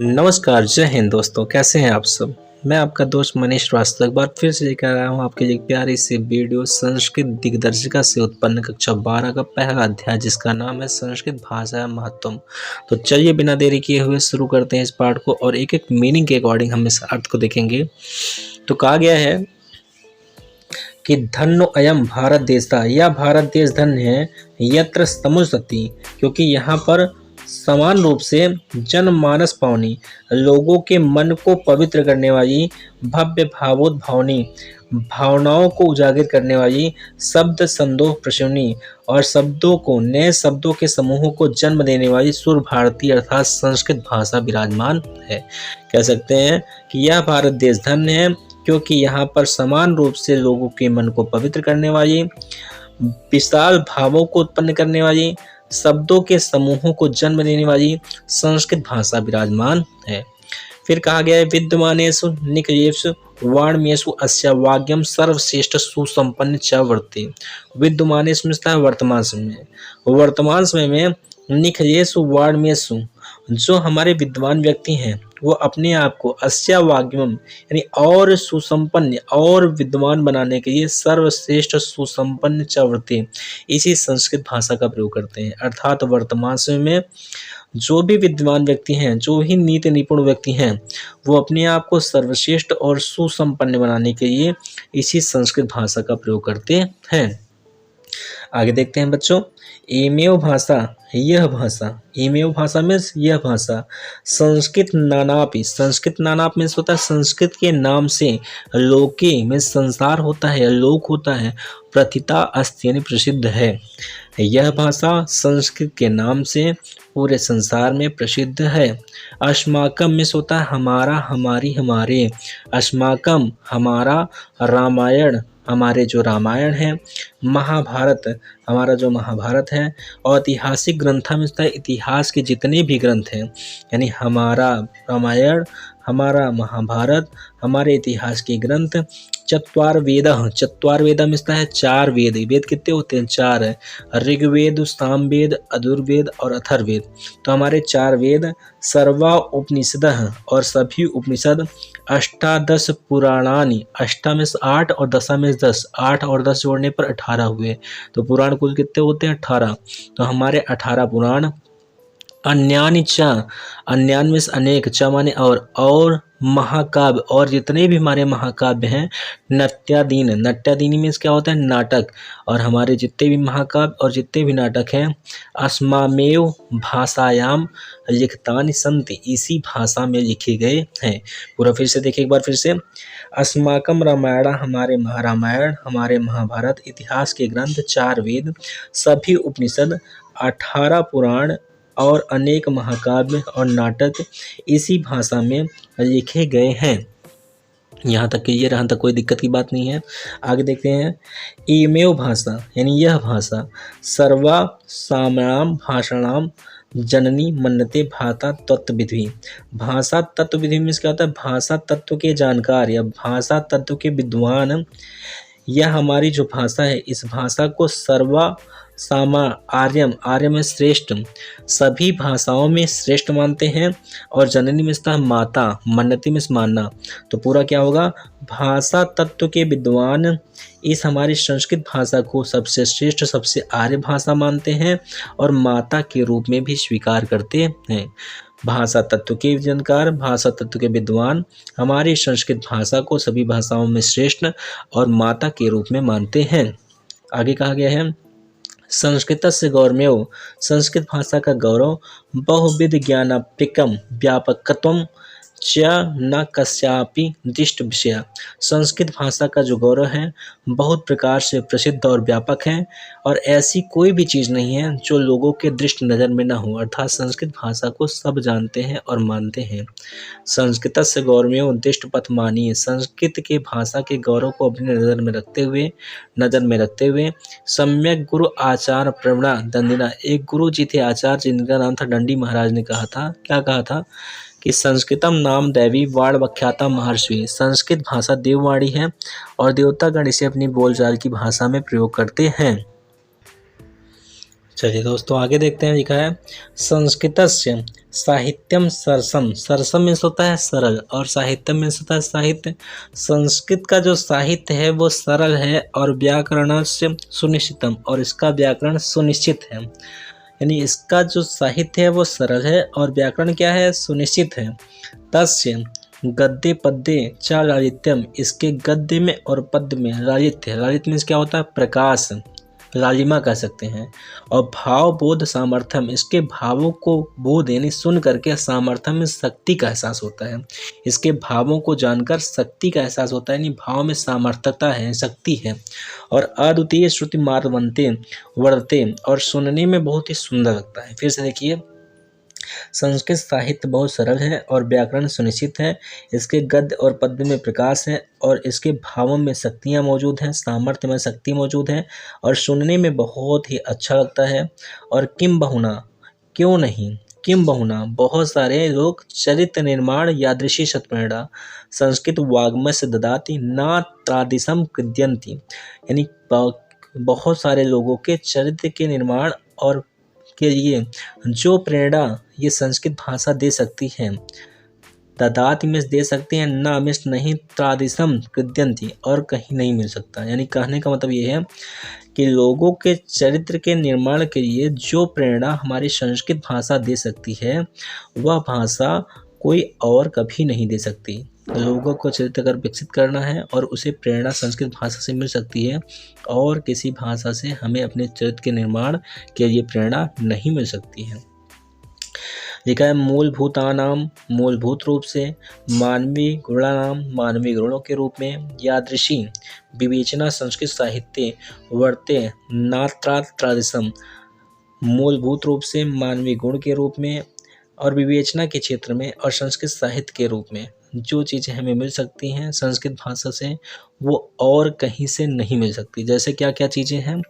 नमस्कार, जय हिंद दोस्तों, कैसे हैं आप सब? मैं आपका दोस्त मनीष श्रीवास्तव एक बार फिर से लेकर आया हूँ आपके लिए एक प्यारी सी वीडियो संस्कृत दिग्दर्शिका से उत्पन्न कक्षा 12 का पहला अध्याय जिसका नाम है संस्कृत भाषा महत्वम। तो चलिए बिना देरी किए हुए शुरू करते हैं इस पाठ को और एक-एक मीनिंग के अकॉर्डिंग हम इस अर्थ को देखेंगे। तो कहा गया है कि धन्यो अयम भारत देशः, यह भारत देश धन्य है, यत्र समुसति, क्योंकि यहाँ पर समान रूप से जनमानस पावनी, लोगों के मन को पवित्र करने वाली, भव्य भावोद्भावनी, भावनाओं को उजागर करने वाली, शब्द संदोह प्रसूनी और शब्दों को नए शब्दों के समूहों को जन्म देने वाली सुर भारती अर्थात संस्कृत भाषा विराजमान है। कह सकते हैं कि यह भारत देश धन्य है क्योंकि यहाँ पर समान रूप से लोगों के मन को पवित्र करने वाली, विशाल भावों को उत्पन्न करने वाली, शब्दों के समूहों को जन्म देने वाली संस्कृत भाषा विराजमान है। फिर कहा गया है विद्यमानेषु निकषेषु वाङ्मयेषु अस्या वाग्यम सर्वश्रेष्ठ सुसंपन्न च वर्तते। विद्यमानेषु मिलता है वर्तमान समय में, वर्तमान समय में निकषेषु वाङ्मयेषु जो हमारे विद्वान व्यक्ति हैं वो अपने आप को अस्या वाग्यम यानी और सुसंपन्न और विद्वान बनाने के लिए सर्वश्रेष्ठ सुसंपन्न च वर्तते इसी संस्कृत भाषा का प्रयोग करते हैं। अर्थात वर्तमान समय में जो भी विद्वान व्यक्ति हैं, जो भी नीति निपुण व्यक्ति हैं, वो अपने आप को सर्वश्रेष्ठ और सुसंपन्न बनाने के लिए इसी संस्कृत भाषा का प्रयोग करते हैं। आगे देखते हैं बच्चों, एमेव भाषा, यह भाषा, एमेव भाषा मीन्स यह भाषा, संस्कृत नानापि, संस्कृत नानाप मीन्स होता है संस्कृत के नाम से, लोके मीन्स संसार होता है, लोक होता है, प्रथिता अस्ति यानी प्रसिद्ध है। यह भाषा संस्कृत के नाम से पूरे संसार में प्रसिद्ध है। अस्माकम मीन्स होता है हमारा, हमारी, हमारे, अस्माकम हमारा, रामायण हमारे जो रामायण है, महाभारत हमारा जो महाभारत है, और ऐतिहासिक ग्रंथ मिलता है इतिहास के जितने भी ग्रंथ हैं, यानी हमारा रामायण, हमारा महाभारत, हमारे इतिहास के ग्रंथ। चत्वार वेद, चत्वार वेद मिलता है चार वेद, वेद कितने होते हैं? चार है, ऋग्वेद, सामवेद, अथर्ववेद और अथर्ववेद। तो हमारे चार वेद, सर्वा उपनिषद और सभी उपनिषद, अष्टादश पुराणानि, अष्टा में 8 और दशा में 10, 8 और 10 जोड़ने पर 18 हुए, तो पुराण कुल कितने होते हैं? 18। तो हमारे 18 पुराण, अन्यानि च, अन्यान में अनेक, च माने और महाकाव्य और जितने भी हमारे महाकाव्य हैं, नट्यादीन, नट्यादीनी मीन्स क्या होता है? नाटक, और हमारे जितने भी महाकाव्य और जितने भी नाटक हैं, अस्मामेव भाषायाम लिखतानि सन्ति, इसी भाषा में लिखे गए हैं। पूरा फिर से देखिए एक बार फिर से, अस्माकम रामायण हमारे रामायण, हमारे महाभारत, इतिहास के ग्रंथ, चार वेद, सभी उपनिषद, 18 पुराण और अनेक महाकाव्य और नाटक इसी भाषा में लिखे गए हैं। यहाँ तक क्लियर, यहाँ तक कोई दिक्कत की बात नहीं है। आगे देखते हैं, इमेव भाषा यानी यह भाषा, सर्वा साम्याम भाषाणाम जननी मन्नते भाषा तत्व विधि। भाषा तत्व विधि में क्या होता है? भाषा तत्व के जानकार या भाषा तत्व के विद्वान, यह हमारी जो भाषा है इस भाषा को सर्वा सामा आर्यम, आर्य में श्रेष्ठ, सभी भाषाओं में श्रेष्ठ मानते हैं, और जननी में है माता, मन्नति में मानना। तो पूरा क्या होगा? भाषा तत्व के विद्वान इस हमारी संस्कृत भाषा को सबसे श्रेष्ठ, सबसे आर्य भाषा मानते हैं और माता के रूप में भी स्वीकार करते हैं। भाषा तत्व के जानकार, भाषा तत्व के विद्वान हमारी संस्कृत भाषा को सभी भाषाओं में श्रेष्ठ और माता के रूप में मानते हैं। आगे कहा गया है, संस्कृतस्य गौरमेव, संस्कृत भाषा का गौरव, बहुविध ज्ञानाप्यकम व्यापकत्वम च न कस्यापि दृष्ट विषय। संस्कृत भाषा का जो गौरव है बहुत प्रकार से प्रसिद्ध और व्यापक है, और ऐसी कोई भी चीज़ नहीं है जो लोगों के दृष्ट नज़र में ना हो, अर्थात संस्कृत भाषा को सब जानते हैं और मानते हैं। संस्कृतस्य गौरमेव दृष्ट पथ मानिए, संस्कृत के भाषा के गौरव को अपनी नज़र में रखते हुए सम्यक गुरु आचार्य प्रवणा दंडिना, एक गुरु जी थे आचार्य जिनका नाम था दंडी महाराज ने कहा था, क्या कहा था कि संस्कृतम नाम दैवी वाण व्याख्याता महर्षि, संस्कृत भाषा देववाणी है और देवतागण इसे अपनी बोलचाल की भाषा में प्रयोग करते हैं। चलिए दोस्तों आगे देखते हैं। लिखा है संस्कृतस्य साहित्यम सरसम। सरसम मीन्स होता है सरल और साहित्यम मीन्स होता है साहित्य। संस्कृत का जो साहित्य है वो सरल है और व्याकरणस्य सुनिश्चितम, और इसका व्याकरण सुनिश्चित है। यानी इसका जो साहित्य है वो सरल है और व्याकरण क्या है, सुनिश्चित है। तस्य गद्य पद्य च लालित्यम, इसके गद्य में और पद्य में लालित्य, लालित्य मीन्स क्या होता है, प्रकाश, लालिमा कह सकते हैं। और भाव बोध सामर्थ्यम, इसके भावों को बोध यानी सुन करके, सामर्थ्यम में शक्ति का एहसास होता है। इसके भावों को जानकर शक्ति का एहसास होता है, यानी भाव में सामर्थ्यता है, शक्ति है। और अद्वितीय श्रुति मार्गवंते वर्ते, और सुनने में बहुत ही सुंदर लगता है। फिर से देखिए, संस्कृत साहित्य बहुत सरल है और व्याकरण सुनिश्चित है। इसके गद्य और पद्य में प्रकाश है और इसके भावों में शक्तियाँ मौजूद हैं, सामर्थ्य में शक्ति मौजूद है और सुनने में बहुत ही अच्छा लगता है। और किम बहुना, क्यों नहीं, किम बहुना, बहुत सारे लोग चरित्र निर्माण यादृशी शतप्रेरणा संस्कृत वाग्मय से ददाति ना तादिशम कृद्यन्ति, यानी बहुत सारे लोगों के चरित्र के निर्माण और के लिए जो प्रेरणा ये संस्कृत भाषा दे सकती है, ददाति में दे सकते हैं, ना मिस नहीं, तादिशम कृद्यन्ति, और कहीं नहीं मिल सकता। यानी कहने का मतलब ये है कि लोगों के चरित्र के निर्माण के लिए जो प्रेरणा हमारी संस्कृत भाषा दे सकती है, वह भाषा कोई और कभी नहीं दे सकती। लोगों को चरित्र अगर विकसित करना है और उसे प्रेरणा संस्कृत भाषा से मिल सकती है, और किसी भाषा से हमें अपने चरित्र के निर्माण के लिए प्रेरणा नहीं मिल सकती है। लिखा है मूलभूतानाम, मूलभूत रूप से, मानवीय गुणानाम, मानवीय गुणों के रूप में, यादृशी विवेचना संस्कृत साहित्य वर्ते नात्रादिशम, मूलभूत रूप से, मानवीय गुण के रूप में और विवेचना के क्षेत्र में और संस्कृत साहित्य के रूप में जो चीज़ें हमें मिल सकती हैं संस्कृत भाषा से, वो और कहीं से नहीं मिल सकती। जैसे क्या क्या चीज़ें हैं,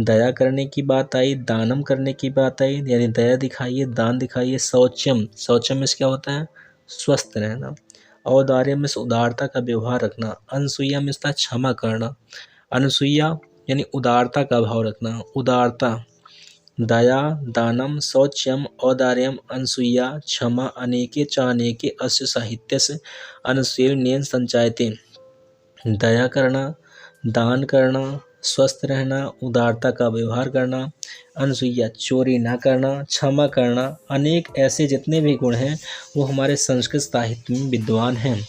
दया करने की बात आई, दानम करने की बात आई, यानी दया दिखाइए, दान दिखाइए। शौचम, शौचम में क्या होता है, स्वस्थ रहना। औदार्य में उदारता का व्यवहार रखना। अनसूया में क्षमा करना। अनसूया यानी उदारता का भाव रखना, उदारता। दया, दानम, शौच्यम, औदार्यम, अनसूया, क्षमा, अनेके चानेके अस्य साहित्यस्य अनुशीलनेन संचायते। दया करना, दान करना, स्वस्थ रहना, उदारता का व्यवहार करना, अनसूया चोरी ना करना, क्षमा करना, अनेक ऐसे जितने भी गुण हैं वो हमारे संस्कृत साहित्य में विद्वान हैं,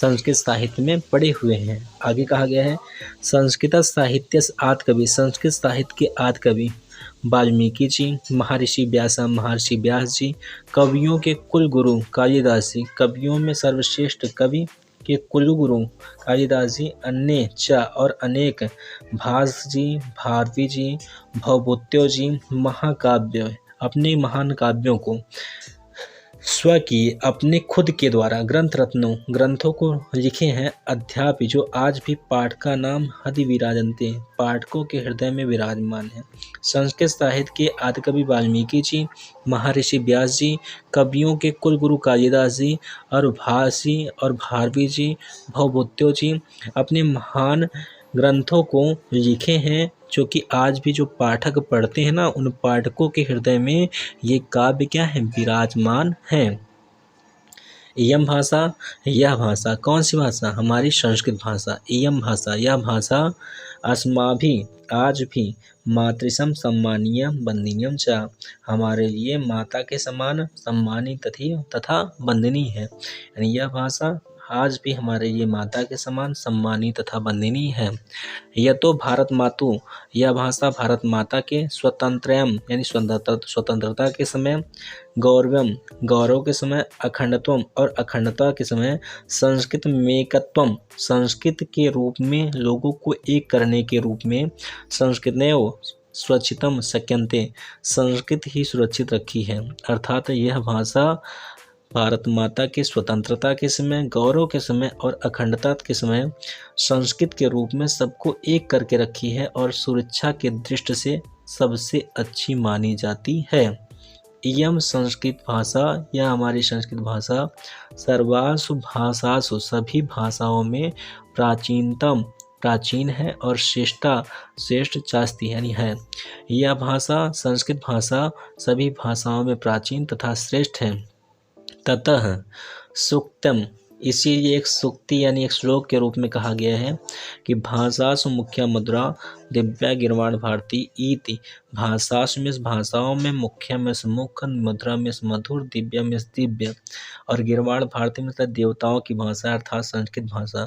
संस्कृत साहित्य में पढ़े हुए हैं। आगे कहा गया है संस्कृत साहित्य आदि कवि, संस्कृत साहित्य के आदि कवि वाल्मीकि जी, महर्षि व्यास जी, कवियों के कुल गुरु कालिदास जी, कवियों में सर्वश्रेष्ठ कवि के कुल गुरु कालिदास जी, अन्य च और अनेक, भास जी, भारवी जी, भवभूत्यो जी, महाकाव्य, अपने महान काव्यों को स्व की अपने खुद के द्वारा ग्रंथों को लिखे हैं अध्यापि, जो आज भी पाठका नाम हदि विराजन्ते, पाठकों के हृदय में विराजमान है। संस्कृत साहित्य के आदि कवि वाल्मीकि जी, महर्षि व्यास जी, कवियों के कुल गुरु कालिदास जी और भासी और भारवी जी, भवभूत्यो जी अपने महान ग्रंथों को लिखे हैं, जो कि आज भी जो पाठक पढ़ते हैं ना, उन पाठकों के हृदय में ये काव्य क्या है, विराजमान है। इयम भाषा, यह भाषा, कौन सी भाषा, हमारी संस्कृत भाषा। इयम भाषा, यह भाषा, अस्माभिः, आज भी, मातृसम सम्मानीय वंदनीयम च, हमारे लिए माता के समान सम्मानित तथा वंदनीय है। यानी यह भाषा आज भी हमारे लिए माता के समान सम्मानी तथा वंदनीय है। यह तो भारत मातु, यह भाषा भारत माता के स्वतंत्रम यानी स्वतंत्रता के समय, गौरवम, गौरव के समय, अखंडत्वम और अखंडता के समय, संस्कृत मेकत्वम, संस्कृत के रूप में लोगों को एक करने के रूप में, संस्कृतनेव सुरक्षितम शक्यन्ते, संस्कृत ही सुरक्षित रखी है। अर्थात यह भाषा भारत माता के स्वतंत्रता के समय, गौरव के समय और अखंडता के समय संस्कृत के रूप में सबको एक करके रखी है और सुरक्षा के दृष्टि से सबसे अच्छी मानी जाती है। इयम संस्कृत भाषा, यह हमारी संस्कृत भाषा, सर्वासु भाषासु, सभी भाषाओं में, प्राचीनतम प्राचीन है और श्रेष्ठ चास्ती यानी है। यह भाषा संस्कृत भाषा सभी भाषाओं में प्राचीन तथा श्रेष्ठ है। ततः सूक्तम, इसीलिए एक सूक्ति यानी एक श्लोक के रूप में कहा गया है कि भाषासु मुख्य मुद्रा दिव्या गिरवाण भारती इति। भाषासु में भाषाओं में, मुख्य में मुख्य, मुद्रा में मधुर, दिव्या में दिव्य, और गिरवाण भारती मतलब देवताओं की भाषा अर्थात संस्कृत भाषा।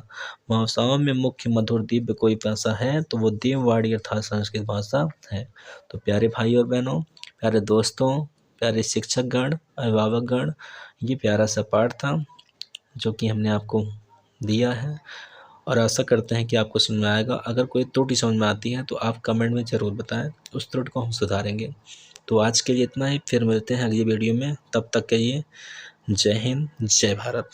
भाषाओं में मुख्य, मधुर, दिव्य कोई भाषा है तो वो देववाणी अर्थात संस्कृत भाषा है। तो प्यारे भाई और बहनों, प्यारे दोस्तों, प्यारे शिक्षकगण, अभिभावकगण, ये प्यारा सा पाठ था जो कि हमने आपको दिया है और आशा करते हैं कि आपको समझ में आएगा। अगर कोई त्रुटि समझ में आती है तो आप कमेंट में ज़रूर बताएं, उस त्रुटि को हम सुधारेंगे। तो आज के लिए इतना ही, फिर मिलते हैं अगली वीडियो में। तब तक के लिए जय हिंद, जय भारत।